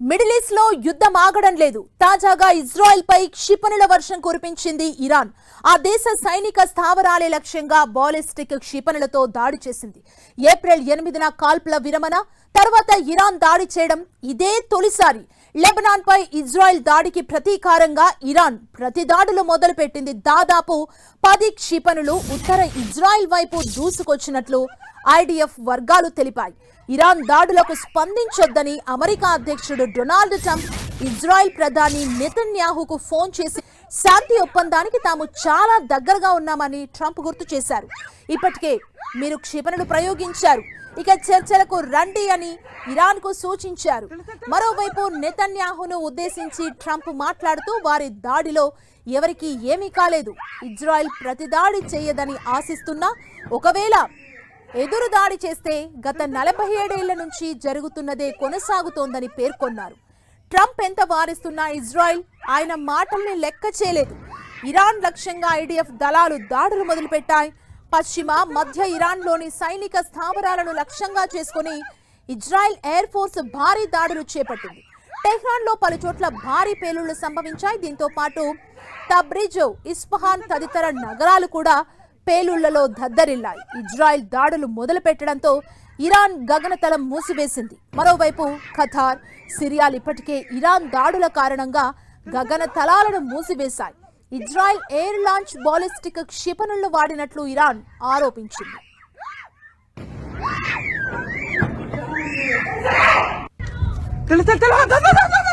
Middle east లో యుద్ధం ఆగడం లేదు. తాజాగా ఇజ్రాయెల్ పై క్షిపణుల వర్షం కురిపించింది ఇరాన్. ఆ దేశ సైనిక స్థావరాలే లక్ష్యంగా బాలిస్టిక్ క్షిపణులతో దాడి చేసింది. ఏప్రిల్ 8న కాల్పుల విరమణ తర్వాత ఇరాన్ దాడి చేయడం ఇదే తొలిసారి. లెబనాన్ పై ఇజ్రాయెల్ దాడికి ప్రతీకారంగా ఇరాన్ ప్రతిదాడులు మొదలుపెట్టింది. దాదాపు 10 క్షిపణులు ఉత్తర ఇజ్రాయెల్ వైపు దూసుకొచ్చినట్లు ఐడిఎఫ్ వర్గాలు తెలిపాయి. ఇరాన్ దాడులకు స్పందించొద్దని అమెరికా అధ్యక్షుడు డొనాల్డ్ ట్రంప్ ఇజ్రాయెల్ ప్రధాని నెతన్యాహుకు ఫోన్ చేసి శాంతి ఒప్పందానికి తాము చాలా దగ్గరగా ఉన్నామని ట్రంప్ గుర్తు చేశారు. ఇప్పటికే మీరు క్షిపణులు ప్రయోగించారు, ఇక చర్చలకు రండి అని ఇరాన్కు సూచించారు. మరోవైపు నెతన్యాహును ఉద్దేశించి ట్రంప్ మాట్లాడుతూ వారి దాడిలో ఎవరికీ ఏమీ కాలేదు, ఇజ్రాయెల్ ప్రతిదాడి చేయదని ఆశిస్తున్నా ఒకవేళ ఎదురు దాడి చేస్తే గత 47 ఏళ్ల నుంచి జరుగుతున్నదే కొనసాగుతోందని పేర్కొన్నారు. ట్రంప్ ఎంత వారిస్తున్నా ఇజ్రాయెల్ ఆయన మాటల్ని లెక్క చేయలేదు. ఇరాన్ లక్ష్యంగా ఐడిఎఫ్ దళాలు దాడులు మొదలుపెట్టాయి. పశ్చిమ మధ్య ఇరాన్లోని సైనిక స్థావరాలను లక్ష్యంగా చేసుకుని ఇజ్రాయెల్ ఎయిర్ ఫోర్స్ భారీ దాడులు చేపట్టింది. టెహ్రాన్లో పలు చోట్ల భారీ పేలుళ్లు సంభవించాయి. దీంతో పాటు తబ్రిజ్, ఇస్ఫహాన్ తదితర నగరాలు కూడా పేలుళ్లలో దద్దరిల్లాయి. ఇజ్రాయెల్ దాడులు మొదలు పెట్టడంతో ఇరాన్ గగనతలం మూసివేసింది. మరోవైపు ఖతార్, సిరియాలు ఇప్పటికే ఇరాన్ దాడుల కారణంగా గగనతలాలను మూసివేశాయి. ఇజ్రాయెల్ ఎయిర్ లాంచ్ బాలిస్టిక్ క్షిపణులను వాడినట్లు ఇరాన్ ఆరోపించింది. चलो